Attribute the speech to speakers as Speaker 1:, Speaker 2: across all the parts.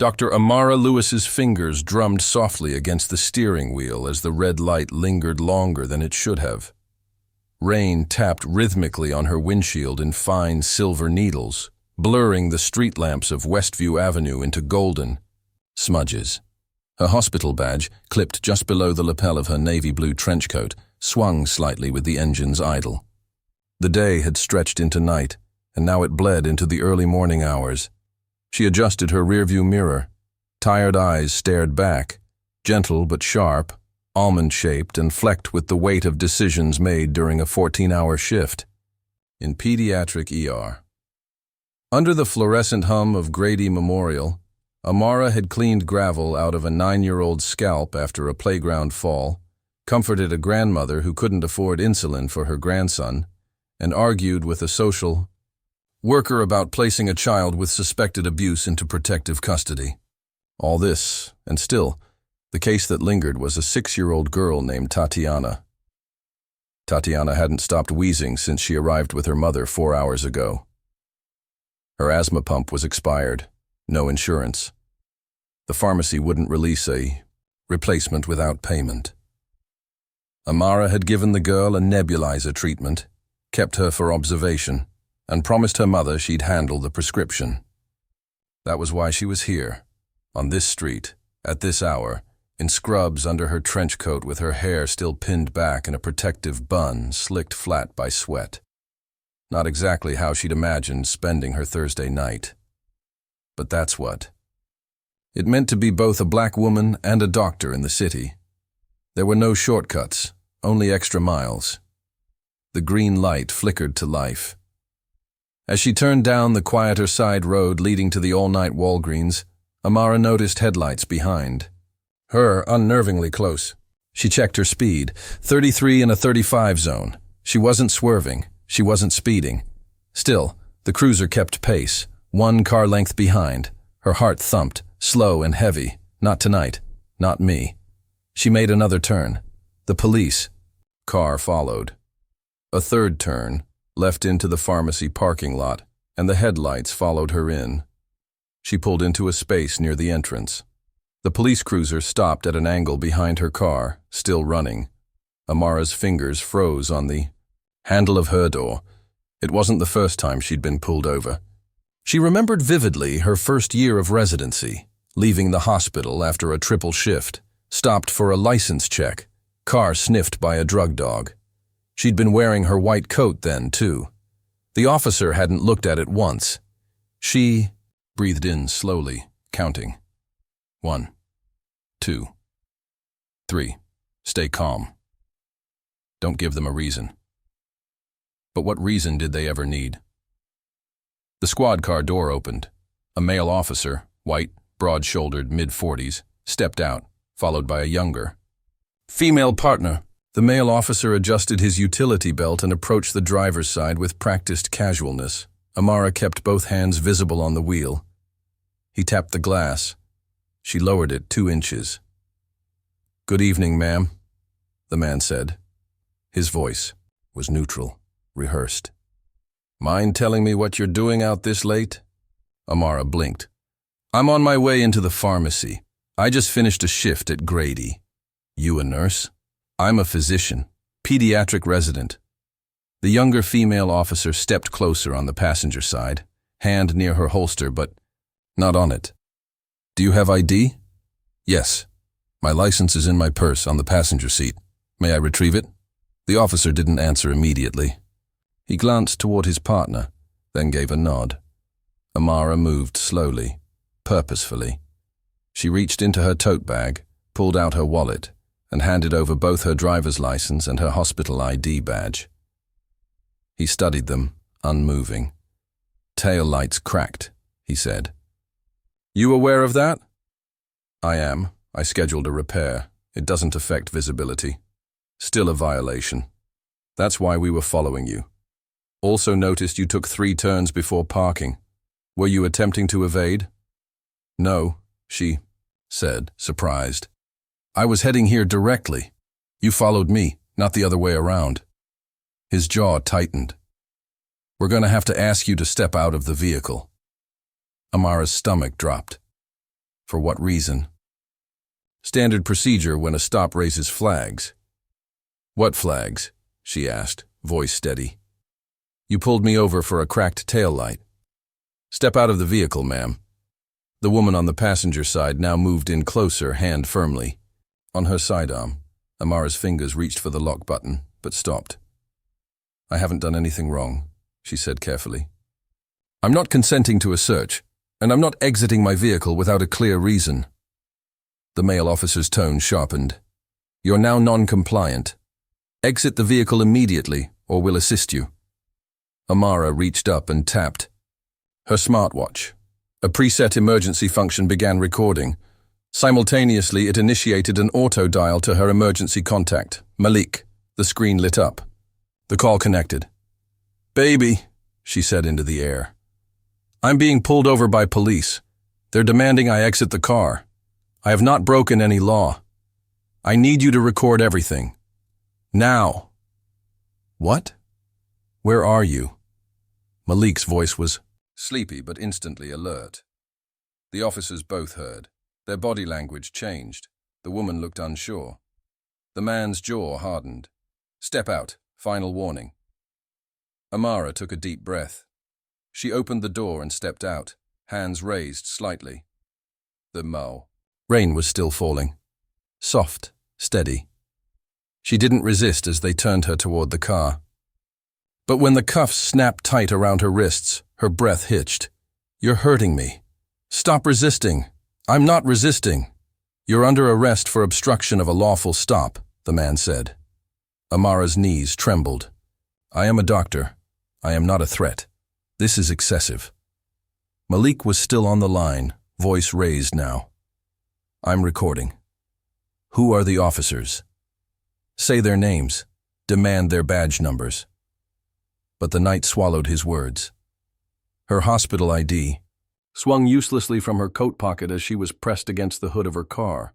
Speaker 1: Dr. Amara Lewis's fingers drummed softly against the steering wheel as the red light lingered longer than it should have. Rain tapped rhythmically on her windshield in fine silver needles, blurring the street lamps of Westview Avenue into golden smudges. Her hospital badge, clipped just below the lapel of her navy blue trench coat, swung slightly with the engines idle. The day had stretched into night, and now it bled into the early morning hours. She adjusted her rearview mirror. Tired eyes stared back, gentle but sharp, almond-shaped and flecked with the weight of decisions made during a 14-hour shift. In pediatric ER. Under the fluorescent hum of Grady Memorial, Amara had cleaned gravel out of a 9-year-old's scalp after a playground fall, comforted a grandmother who couldn't afford insulin for her grandson, and argued with a social worker about placing a child with suspected abuse into protective custody. All this, and still, the case that lingered was a 6-year-old girl named Tatiana. Tatiana hadn't stopped wheezing since she arrived with her mother 4 hours ago. Her asthma pump was expired, no insurance. The pharmacy wouldn't release a replacement without payment. Amara had given the girl a nebulizer treatment, kept her for observation, and promised her mother she'd handle the prescription. That was why she was here, on this street, at this hour, in scrubs under her trench coat with her hair still pinned back in a protective bun slicked flat by sweat. Not exactly how she'd imagined spending her Thursday night. But that's what. It meant to be both a black woman and a doctor in the city. There were no shortcuts, only extra miles. The green light flickered to life. As she turned down the quieter side road leading to the all-night Walgreens, Amara noticed headlights behind. Her unnervingly close. She checked her speed, 33 in a 35 zone. She wasn't swerving, she wasn't speeding. Still, the cruiser kept pace, 1 car length behind. Her heart thumped, slow and heavy. Not tonight, not me. She made another turn. The police car followed. A third turn, left into the pharmacy parking lot, and the headlights followed her in. She pulled into a space near the entrance. The police cruiser stopped at an angle behind her car, still running. Amara's fingers froze on the handle of her door. It wasn't the first time she'd been pulled over. She remembered vividly her first year of residency, leaving the hospital after a triple shift, stopped for a license check, car sniffed by a drug dog. She'd been wearing her white coat then, too. The officer hadn't looked at it once. She breathed in slowly, counting. 1, 2, 3. Stay calm. Don't give them a reason. But what reason did they ever need? The squad car door opened. A male officer, white, broad-shouldered, mid-40s, stepped out, followed by a younger female partner. The male officer adjusted his utility belt and approached the driver's side with practiced casualness. Amara kept both hands visible on the wheel. He tapped the glass. She lowered it 2 inches. "Good evening, ma'am," the man said. His voice was neutral, rehearsed. "Mind telling me what you're doing out this late?" Amara blinked. "I'm on my way into the pharmacy. I just finished a shift at Grady." "You a nurse?" "I'm a physician, pediatric resident." The younger female officer stepped closer on the passenger side, hand near her holster but not on it. "Do you have ID?" "Yes. My license is in my purse on the passenger seat. May I retrieve it?" The officer didn't answer immediately. He glanced toward his partner, then gave a nod. Amara moved slowly, purposefully. She reached into her tote bag, pulled out her wallet, and handed over both her driver's license and her hospital ID badge. He studied them, unmoving. "Tail lights cracked," he said. "You aware of that?" "I am. I scheduled a repair. It doesn't affect visibility. Still a violation. That's why we were following you. Also noticed you took 3 turns before parking. Were you attempting to evade?" "No," she said, surprised. "I was heading here directly. You followed me, not the other way around." His jaw tightened. "We're going to have to ask you to step out of the vehicle." Amara's stomach dropped. For what reason? Standard procedure when a stop raises flags. What flags? She asked, voice steady. You pulled me over for a cracked taillight. Step out of the vehicle, ma'am. The woman on the passenger side now moved in closer, hand firmly. On her sidearm, Amara's fingers reached for the lock button, but stopped. I haven't done anything wrong, she said carefully. I'm not consenting to a search, and I'm not exiting my vehicle without a clear reason. The male officer's tone sharpened. You're now non-compliant. Exit the vehicle immediately, or we'll assist you. Amara reached up and tapped her smartwatch. A preset emergency function began recording. Simultaneously, it initiated an auto-dial to her emergency contact, Malik. The screen lit up. The call connected. Baby, she said into the air. I'm being pulled over by police. They're demanding I exit the car. I have not broken any law. I need you to record everything. Now. What? Where are you? Malik's voice was sleepy but instantly alert. The officers both heard. Their body language changed. The woman looked unsure. The man's jaw hardened. Step out. Final warning. Amara took a deep breath. She opened the door and stepped out, hands raised slightly. The mow. Rain was still falling. Soft, steady. She didn't resist as they turned her toward the car. But when the cuffs snapped tight around her wrists, her breath hitched. You're hurting me. Stop resisting. I'm not resisting. You're under arrest for obstruction of a lawful stop, the man said. Amara's knees trembled. I am a doctor. I am not a threat. This is excessive. Malik was still on the line, voice raised now. I'm recording. Who are the officers? Say their names. Demand their badge numbers. But the night swallowed his words. Her hospital ID swung uselessly from her coat pocket as she was pressed against the hood of her car.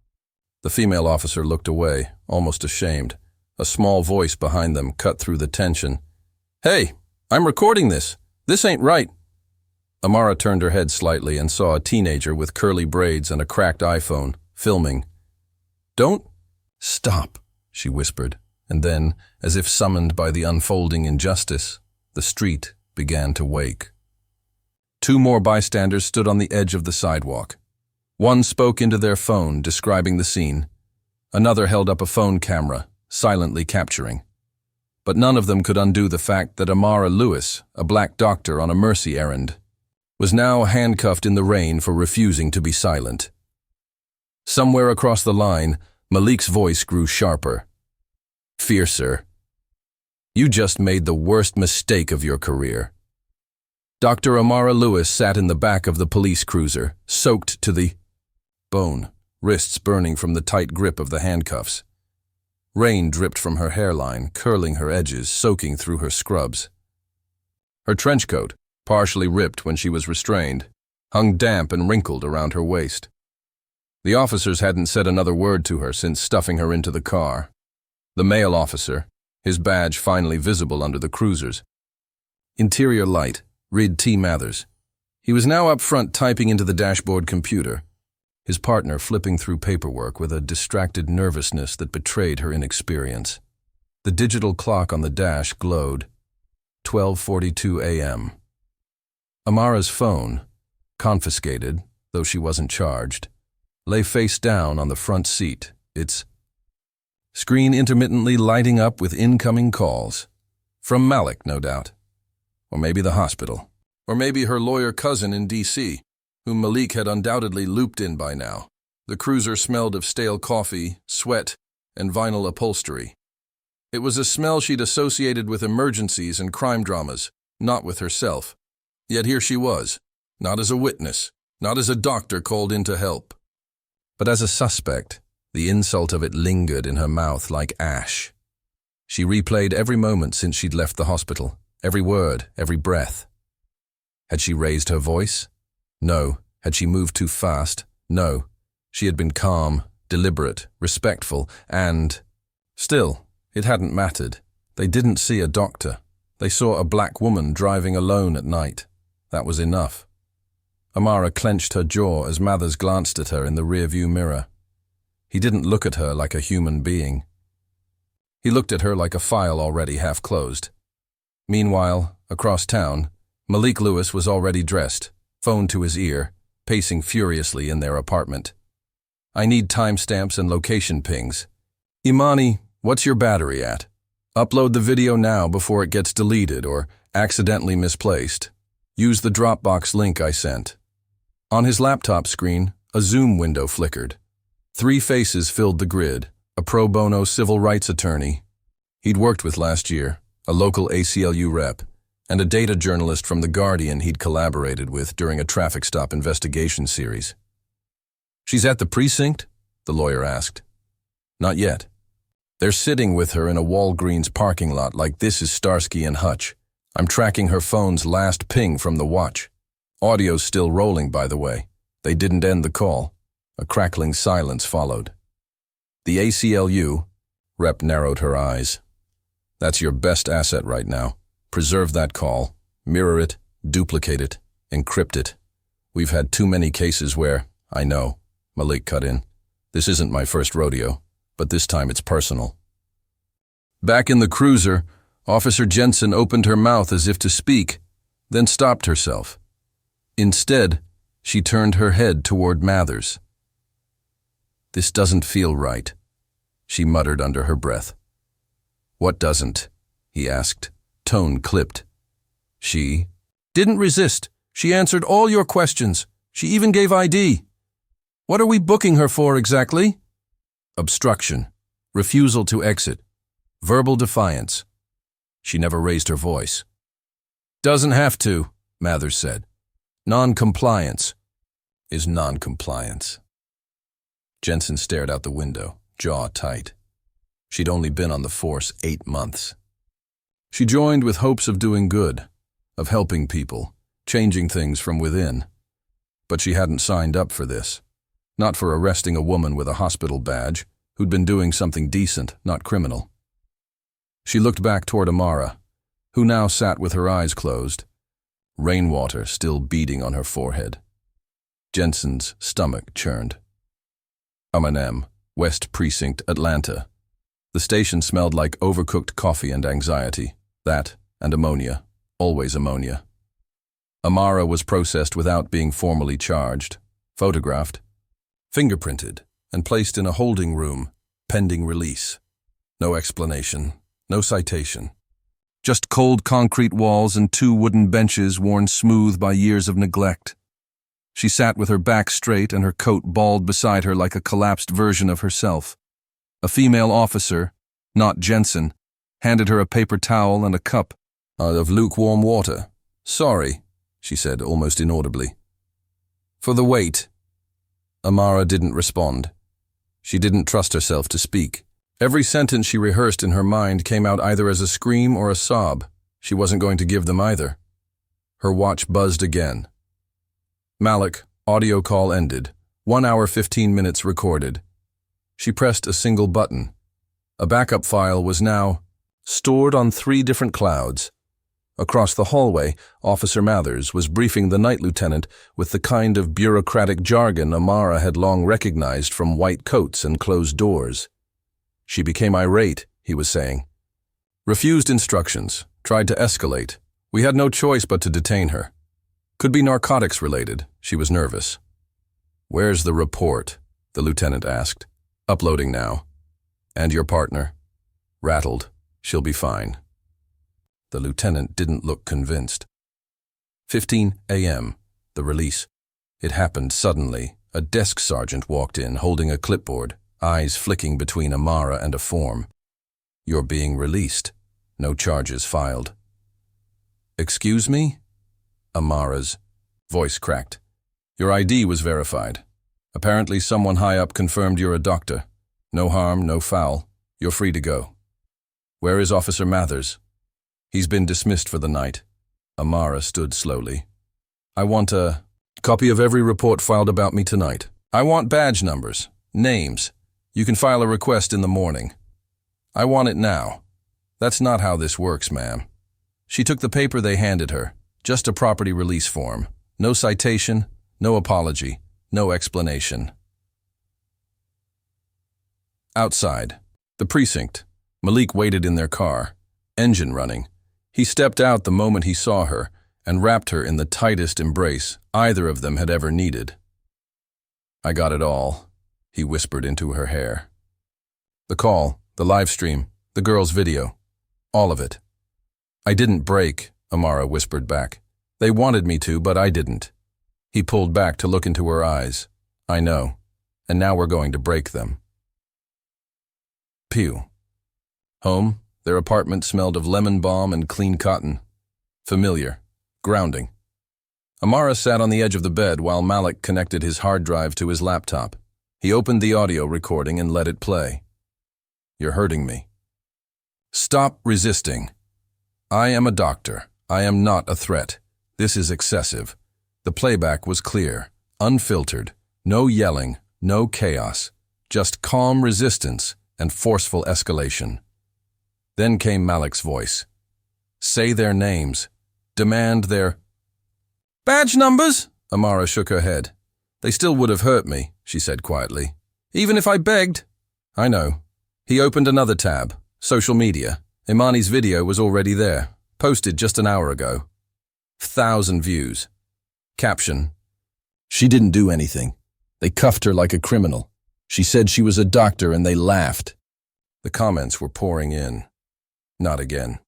Speaker 1: The female officer looked away, almost ashamed. A small voice behind them cut through the tension. Hey, I'm recording this. This ain't right. Amara turned her head slightly and saw a teenager with curly braids and a cracked iPhone, filming. Don't stop, she whispered, and then, as if summoned by the unfolding injustice, the street began to wake. Two more bystanders stood on the edge of the sidewalk. One spoke into their phone, describing the scene. Another held up a phone camera, silently capturing. But none of them could undo the fact that Amara Lewis, a black doctor on a mercy errand, was now handcuffed in the rain for refusing to be silent. Somewhere across the line, Malik's voice grew sharper. Fiercer. You just made the worst mistake of your career. Dr. Amara Lewis sat in the back of the police cruiser, soaked to the bone, wrists burning from the tight grip of the handcuffs. Rain dripped from her hairline, curling her edges, soaking through her scrubs. Her trench coat, partially ripped when she was restrained, hung damp and wrinkled around her waist. The officers hadn't said another word to her since stuffing her into the car. The male officer, his badge finally visible under the cruisers. Interior light, Rid T. Mathers. He was now up front typing into the dashboard computer, his partner flipping through paperwork with a distracted nervousness that betrayed her inexperience. The digital clock on the dash glowed. 12:42 a.m. Amara's phone, confiscated, though she wasn't charged, lay face down on the front seat, its screen intermittently lighting up with incoming calls. From Malik, no doubt. Or maybe the hospital. Or maybe her lawyer cousin in D.C., whom Malik had undoubtedly looped in by now. The cruiser smelled of stale coffee, sweat, and vinyl upholstery. It was a smell she'd associated with emergencies and crime dramas, not with herself. Yet here she was, not as a witness, not as a doctor called in to help, but as a suspect. The insult of it lingered in her mouth like ash. She replayed every moment since she'd left the hospital, every word, every breath. Had she raised her voice? No. Had she moved too fast? No. She had been calm, deliberate, respectful, and still, it hadn't mattered. They didn't see a doctor. They saw a black woman driving alone at night. That was enough. Amara clenched her jaw as Mathers glanced at her in the rearview mirror. He didn't look at her like a human being. He looked at her like a file already half closed. Meanwhile, across town, Malik Lewis was already dressed, phone to his ear, pacing furiously in their apartment. "I need timestamps and location pings. Imani, what's your battery at? Upload the video now before it gets deleted or accidentally misplaced. Use the Dropbox link I sent." On his laptop screen, a Zoom window flickered. 3 faces filled the grid: a pro bono civil rights attorney he'd worked with last year, a local ACLU rep, and a data journalist from The Guardian he'd collaborated with during a traffic stop investigation series. "She's at the precinct?" the lawyer asked. "Not yet. They're sitting with her in a Walgreens parking lot like this is Starsky and Hutch. I'm tracking her phone's last ping from the watch. Audio's still rolling, by the way. They didn't end the call." A crackling silence followed. "The ACLU," Rep narrowed her eyes. "That's your best asset right now. Preserve that call, mirror it, duplicate it, encrypt it. We've had too many cases where—" "I know," Malik cut in. "This isn't my first rodeo, but this time it's personal." Back in the cruiser, Officer Jensen opened her mouth as if to speak, then stopped herself. Instead, she turned her head toward Mathers. "This doesn't feel right," she muttered under her breath. "What doesn't?" he asked, tone clipped. "She didn't resist. She answered all your questions. She even gave ID. What are we booking her for exactly?" "Obstruction, refusal to exit, verbal defiance." She never raised her voice. "Doesn't have to," Mathers said. "Non-compliance is non-compliance." Jensen stared out the window, jaw tight. She'd only been on the force 8 months. She joined with hopes of doing good, of helping people, changing things from within. But she hadn't signed up for this. Not for arresting a woman with a hospital badge, who'd been doing something decent, not criminal. She looked back toward Amara, who now sat with her eyes closed, rainwater still beading on her forehead. Jensen's stomach churned. M&M, West Precinct, Atlanta. The station smelled like overcooked coffee and anxiety. That, and ammonia. Always ammonia. Amara was processed without being formally charged, photographed, fingerprinted, and placed in a holding room, pending release. No explanation, no citation. Just cold concrete walls and 2 wooden benches worn smooth by years of neglect. She sat with her back straight and her coat balled beside her like a collapsed version of herself. A female officer, not Jensen, handed her a paper towel and a cup of lukewarm water. "Sorry," she said almost inaudibly. "For the wait." Amara didn't respond. She didn't trust herself to speak. Every sentence she rehearsed in her mind came out either as a scream or a sob. She wasn't going to give them either. Her watch buzzed again. Malik, audio call ended. 1 hour 15 minutes recorded. She pressed a single button. A backup file was now stored on 3 different clouds. Across the hallway, Officer Mathers was briefing the night lieutenant with the kind of bureaucratic jargon Amara had long recognized from white coats and closed doors. She became irate, he was saying. "Refused instructions, tried to escalate. We had no choice but to detain her. Could be narcotics related," she was nervous. "Where's the report?" the lieutenant asked. "Uploading now." "And your partner?" "Rattled. She'll be fine." The lieutenant didn't look convinced. 15 a.m., the release. It happened suddenly. A desk sergeant walked in, holding a clipboard, eyes flicking between Amara and a form. "You're being released. No charges filed." "Excuse me?" Amara's voice cracked. "Your ID was verified. Apparently someone high up confirmed you're a doctor. No harm, no foul. You're free to go." "Where is Officer Mathers?" "He's been dismissed for the night." Amara stood slowly. "I want a copy of every report filed about me tonight. I want badge numbers, names. You can file a request in the morning. I want it now." "That's not how this works, ma'am." She took the paper they handed her, just a property release form. No citation, No apology, no explanation. Outside, the precinct. Malik waited in their car, engine running. He stepped out the moment he saw her and wrapped her in the tightest embrace either of them had ever needed. "I got it all," he whispered into her hair. "The call, the live stream, the girl's video, all of it." "I didn't break," Amara whispered back. "They wanted me to, but I didn't." He pulled back to look into her eyes. "I know, and now we're going to break them." Pew. Home, their apartment smelled of lemon balm and clean cotton. Familiar, grounding. Amara sat on the edge of the bed while Malik connected his hard drive to his laptop. He opened the audio recording and let it play. "You're hurting me. Stop resisting. I am a doctor. I am not a threat. This is excessive." The playback was clear, unfiltered, no yelling, no chaos, just calm resistance and forceful escalation. Then came Malik's voice. "Say their names. Demand their—" "Badge numbers?" Amara shook her head. "They still would have hurt me," she said quietly. "Even if I begged." "I know." He opened another tab, social media. Imani's video was already there, posted just an hour ago. 1,000 views. Caption: "She didn't do anything. They cuffed her like a criminal. She said she was a doctor and they laughed." The comments were pouring in. Not again.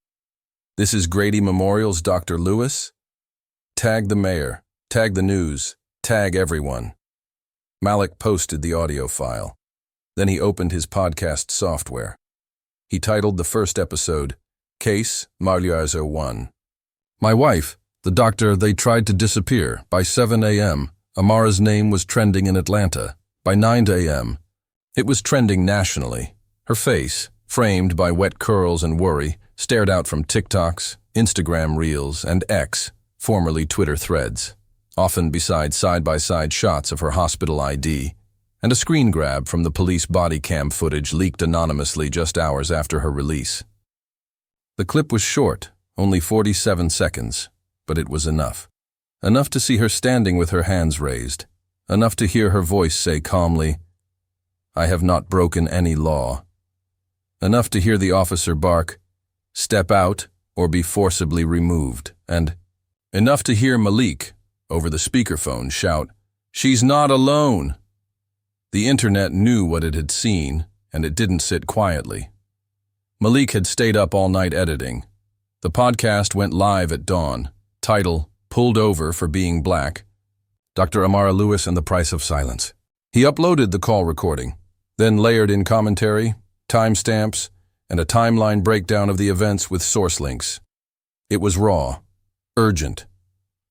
Speaker 1: "This is Grady Memorial's Dr. Lewis? Tag the mayor, tag the news, tag everyone." Malik posted the audio file. Then he opened his podcast software. He titled the first episode, Case Marliarzo 1. "My wife, the doctor they tried to disappear. By 7 a.m., Amara's name was trending in Atlanta. By 9 a.m., it was trending nationally. Her face, framed by wet curls and worry, stared out from TikToks, Instagram Reels, and X, formerly Twitter threads, often beside side-by-side shots of her hospital ID, and a screen grab from the police body cam footage leaked anonymously just hours after her release. The clip was short, only 47 seconds, but it was enough. Enough to see her standing with her hands raised, enough to hear her voice say calmly, "I have not broken any law." Enough to hear the officer bark, "Step out or be forcibly removed," and enough to hear Malik, over the speakerphone, shout, "She's not alone!" The internet knew what it had seen, and it didn't sit quietly. Malik had stayed up all night editing. The podcast went live at dawn. Title, "Pulled Over for Being Black." Dr. Amara Lewis and the Price of Silence. He uploaded the call recording, then layered in commentary, timestamps, and a timeline breakdown of the events with source links. It was raw, urgent,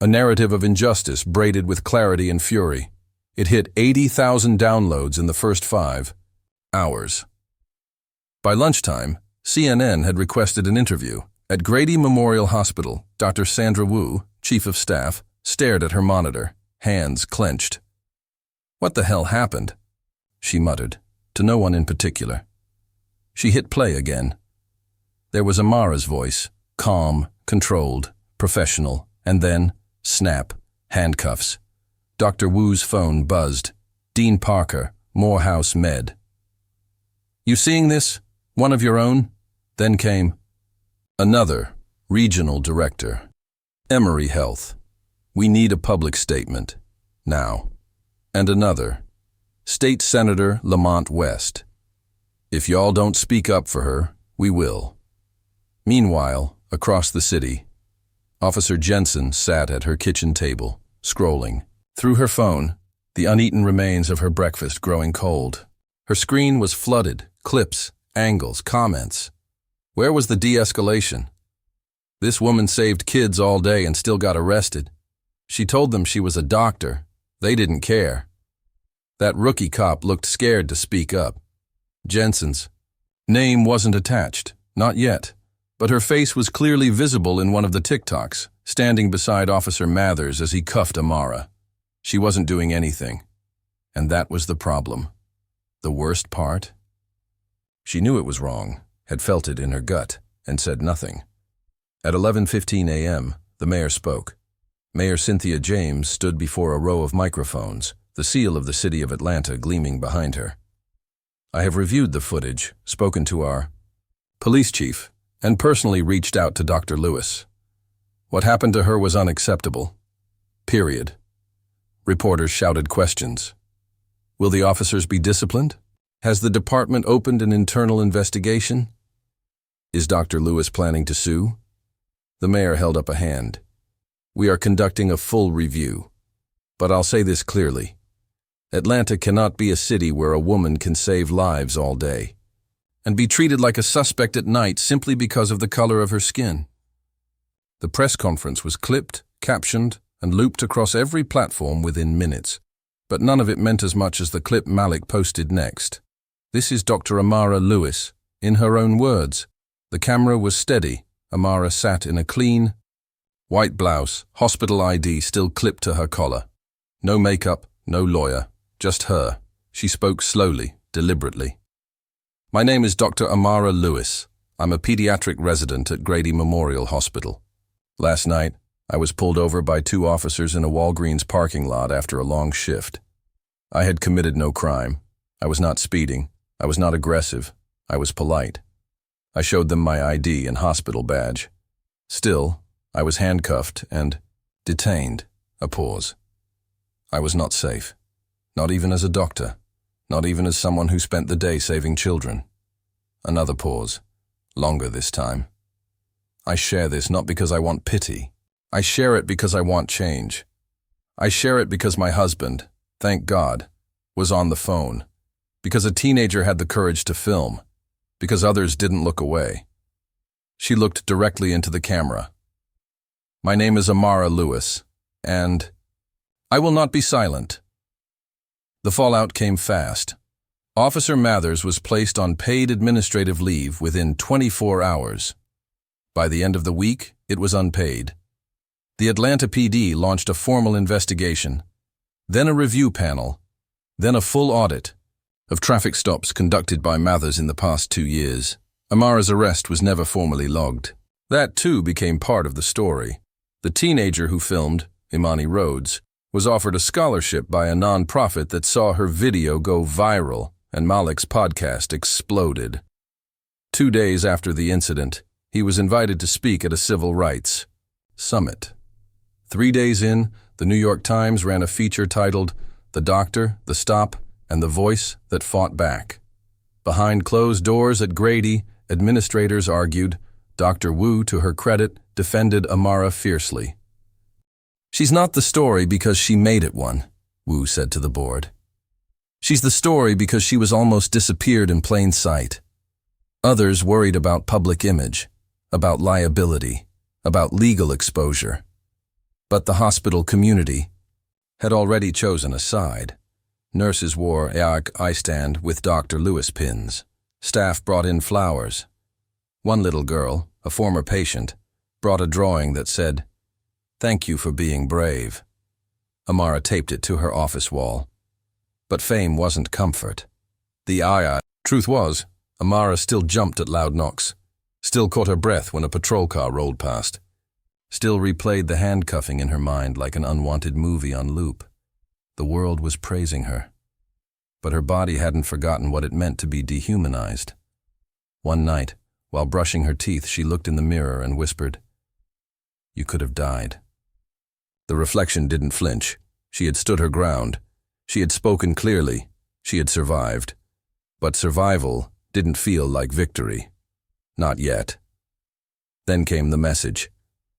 Speaker 1: a narrative of injustice braided with clarity and fury. It hit 80,000 downloads in the first 5 hours. By lunchtime, CNN had requested an interview. At Grady Memorial Hospital, Dr. Sandra Wu, chief of staff, stared at her monitor, hands clenched. "What the hell happened?" she muttered, to no one in particular. She hit play again. There was Amara's voice, calm, controlled, professional, and then, snap, handcuffs. Dr. Wu's phone buzzed. "Dean Parker, Morehouse Med." "You seeing this? One of your own?" Then came another, regional director. "Emory Health. We need a public statement. Now." And another, State Senator Lamont West. "If y'all don't speak up for her, we will." Meanwhile, across the city, Officer Jensen sat at her kitchen table, scrolling. Through her phone, the uneaten remains of her breakfast growing cold. Her screen was flooded, clips, angles, comments. Where was the de-escalation? This woman saved kids all day and still got arrested. She told them she was a doctor. They didn't care. That rookie cop looked scared to speak up. Jensen's name wasn't attached, not yet, but her face was clearly visible in one of the TikToks, standing beside Officer Mathers as he cuffed Amara. She wasn't doing anything, and that was the problem. The worst part? She knew it was wrong, had felt it in her gut, and said nothing. At 11:15 a.m., the mayor spoke. Mayor Cynthia James stood before a row of microphones, the seal of the city of Atlanta gleaming behind her. I have reviewed the footage, spoken to our police chief, and personally reached out to Dr. Lewis. What happened to her was unacceptable. Period. Reporters shouted questions. Will the officers be disciplined? Has the department opened an internal investigation? Is Dr. Lewis planning to sue? The mayor held up a hand. We are conducting a full review. But I'll say this clearly. Atlanta cannot be a city where a woman can save lives all day and be treated like a suspect at night simply because of the color of her skin. The press conference was clipped, captioned, and looped across every platform within minutes, but none of it meant as much as the clip Malik posted next. This is Dr. Amara Lewis. In her own words, the camera was steady. Amara sat in a clean, white blouse, hospital ID still clipped to her collar. No makeup, no lawyer, just her. She spoke slowly, deliberately. My name is Dr. Amara Lewis. I'm a pediatric resident at Grady Memorial Hospital. Last night, I was pulled over by 2 officers in a Walgreens parking lot after a long shift. I had committed no crime. I was not speeding. I was not aggressive. I was polite. I showed them my ID and hospital badge. Still, I was handcuffed and detained. A pause. I was not safe. Not even as a doctor. Not even as someone who spent the day saving children. Another pause. Longer this time. I share this not because I want pity. I share it because I want change. I share it because my husband, thank God, was on the phone. Because a teenager had the courage to film. Because others didn't look away. She looked directly into the camera. My name is Amara Lewis, and I will not be silent. The fallout came fast. Officer Mathers was placed on paid administrative leave within 24 hours. By the end of the week, it was unpaid. The Atlanta PD launched a formal investigation, then a review panel, then a full audit of traffic stops conducted by Mathers in the past 2 years. Amara's arrest was never formally logged. That, too, became part of the story. The teenager who filmed, Imani Rhodes, was offered a scholarship by a non-profit that saw her video go viral, and Malik's podcast exploded. 2 days after the incident, he was invited to speak at a civil rights summit. 3 days in, the New York Times ran a feature titled "The Doctor, the Stop, and the Voice That Fought Back." Behind closed doors at Grady, administrators argued. Dr. Wu, to her credit, defended Amara fiercely. She's not the story because she made it one, Wu said to the board. She's the story because she was almost disappeared in plain sight. Others worried about public image, about liability, about legal exposure. But the hospital community had already chosen a side. Nurses wore I stand with Dr. Lewis pins. Staff brought in flowers. One little girl, a former patient, brought a drawing that said, "Thank you for being brave." Amara taped it to her office wall. But fame wasn't comfort. Truth was, Amara still jumped at loud knocks, still caught her breath when a patrol car rolled past, still replayed the handcuffing in her mind like an unwanted movie on loop. The world was praising her, but her body hadn't forgotten what it meant to be dehumanized. One night, while brushing her teeth, she looked in the mirror and whispered, "You could have died." The reflection didn't flinch. She had stood her ground. She had spoken clearly. She had survived. But survival didn't feel like victory. Not yet. Then came the message.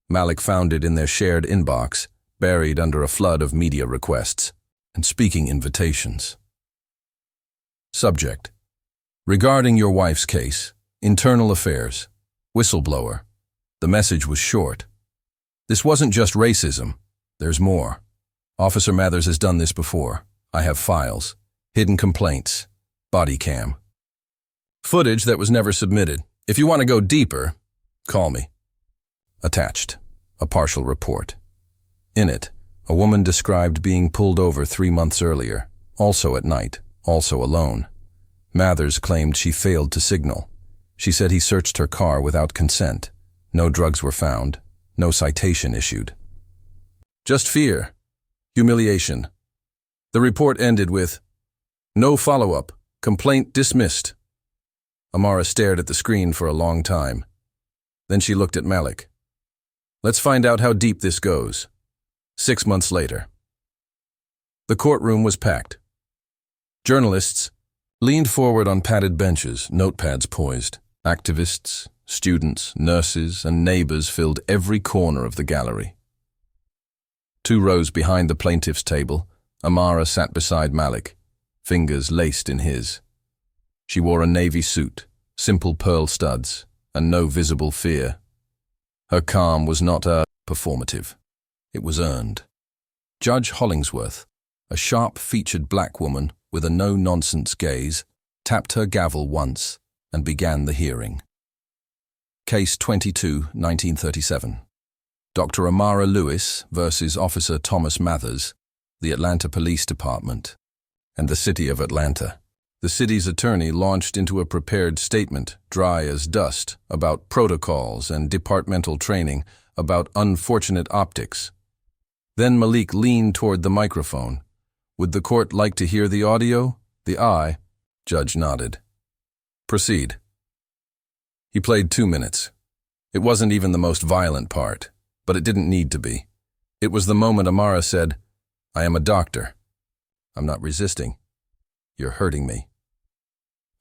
Speaker 1: Malik found it in their shared inbox, buried under a flood of media requests and speaking invitations. Subject: regarding your wife's case, internal affairs, whistleblower. The message was short. This wasn't just racism. There's more. Officer Mathers has done this before. I have files, hidden complaints, body cam. Footage that was never submitted. If you want to go deeper, call me. Attached, a partial report. In it, a woman described being pulled over 3 months earlier, also at night, also alone. Mathers claimed she failed to signal. She said he searched her car without consent. No drugs were found, no citation issued. Just fear. Humiliation. The report ended with, "No follow-up. Complaint dismissed." Amara stared at the screen for a long time. Then she looked at Malik. "Let's find out how deep this goes." 6 months later. The courtroom was packed. Journalists leaned forward on padded benches, notepads poised. Activists, students, nurses, and neighbors filled every corner of the gallery. 2 rows behind the plaintiff's table, Amara sat beside Malik, fingers laced in his. She wore a navy suit, simple pearl studs, and no visible fear. Her calm was not performative. It was earned. Judge Hollingsworth, a sharp-featured black woman with a no-nonsense gaze, tapped her gavel once and began the hearing. Case 22, 1937. Dr. Amara Lewis versus Officer Thomas Mathers, the Atlanta Police Department, and the City of Atlanta. The city's attorney launched into a prepared statement, dry as dust, about protocols and departmental training, about unfortunate optics. Then Malik leaned toward the microphone. "Would the court like to hear the audio?" The aye. Judge nodded. "Proceed." He played 2 minutes. It wasn't even the most violent part, but it didn't need to be. It was the moment Amara said, "I am a doctor. I'm not resisting. You're hurting me."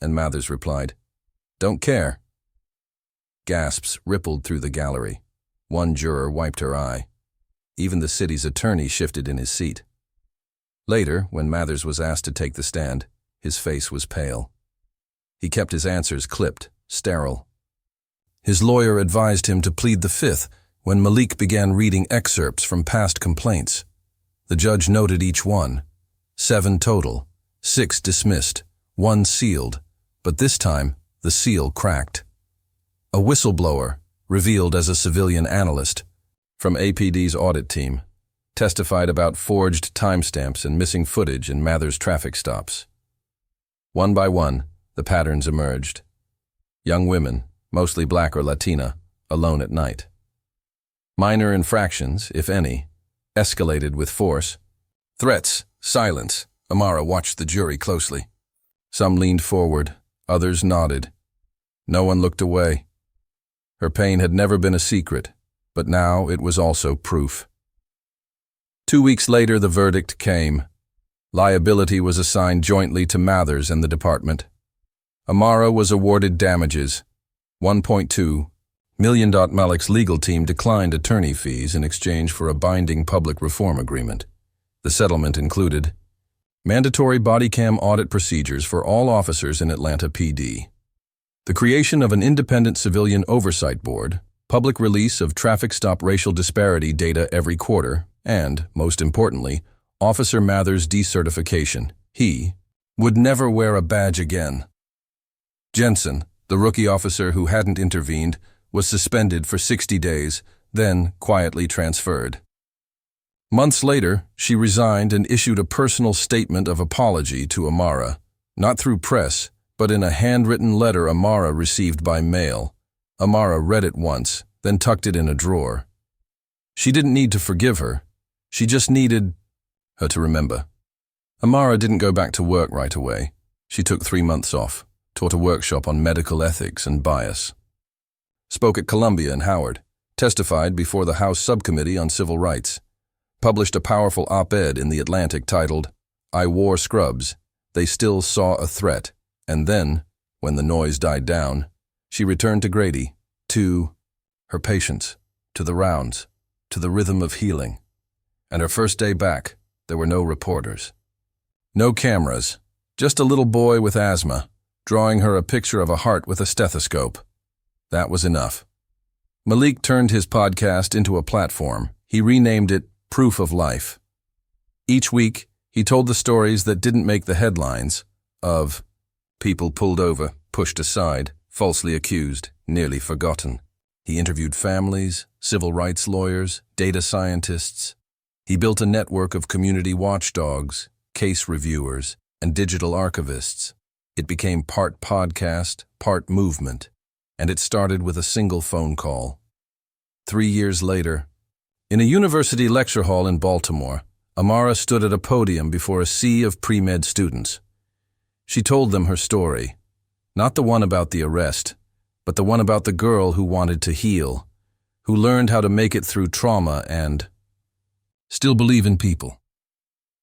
Speaker 1: And Mathers replied, "Don't care." Gasps rippled through the gallery. One juror wiped her eye. Even the city's attorney shifted in his seat. Later, when Mathers was asked to take the stand, his face was pale. He kept his answers clipped, sterile. His lawyer advised him to plead the fifth when Malik began reading excerpts from past complaints. The judge noted each one. 7 total, 6 dismissed, 1 sealed, but this time the seal cracked. A whistleblower, revealed as a civilian analyst from APD's audit team, testified about forged timestamps and missing footage in Mathers' traffic stops. One by one, the patterns emerged. Young women, mostly black or Latina, alone at night. Minor infractions, if any, escalated with force. Threats, silence. Amara watched the jury closely. Some leaned forward, others nodded. No one looked away. Her pain had never been a secret, but now it was also proof. 2 weeks later, the verdict came. Liability was assigned jointly to Mathers and the department. Amara was awarded damages, $1.2 million. Malik's legal team declined attorney fees in exchange for a binding public reform agreement. The settlement included mandatory body cam audit procedures for all officers in Atlanta PD, the creation of an independent civilian oversight board, public release of traffic stop racial disparity data every quarter, and, most importantly, Officer Mathers' decertification. He would never wear a badge again. Jensen, the rookie officer who hadn't intervened, was suspended for 60 days, then quietly transferred. Months later, she resigned and issued a personal statement of apology to Amara, not through press, but in a handwritten letter Amara received by mail. Amara read it once, then tucked it in a drawer. She didn't need to forgive her. She just needed her to remember. Amara didn't go back to work right away. She took 3 months off, taught a workshop on medical ethics and bias, spoke at Columbia and Howard, testified before the House Subcommittee on Civil Rights, published a powerful op-ed in The Atlantic titled, "I Wore Scrubs, They Still Saw a Threat," and then, when the noise died down, she returned to Grady, to her patients, to the rounds, to the rhythm of healing. And her first day back, there were no reporters. No cameras, just a little boy with asthma, drawing her a picture of a heart with a stethoscope. That was enough. Malik turned his podcast into a platform. He renamed it Proof of Life. Each week, he told the stories that didn't make the headlines of people pulled over, pushed aside, falsely accused, nearly forgotten. He interviewed families, civil rights lawyers, data scientists. He built a network of community watchdogs, case reviewers, and digital archivists. It became part podcast, part movement, and it started with a single phone call. 3 years later, In a university lecture hall in Baltimore, Amara stood at a podium before a sea of pre-med students. She told them her story, not the one about the arrest, but the one about the girl who wanted to heal, who learned how to make it through trauma and still believe in people,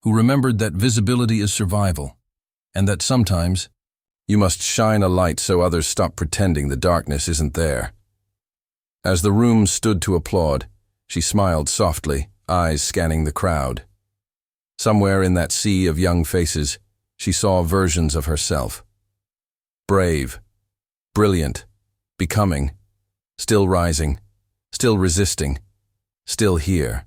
Speaker 1: who remembered that visibility is survival, and that sometimes you must shine a light so others stop pretending the darkness isn't there. As the room stood to applaud, she smiled softly, eyes scanning the crowd. Somewhere in that sea of young faces, she saw versions of herself. Brave, brilliant, becoming, still rising, still resisting, still here.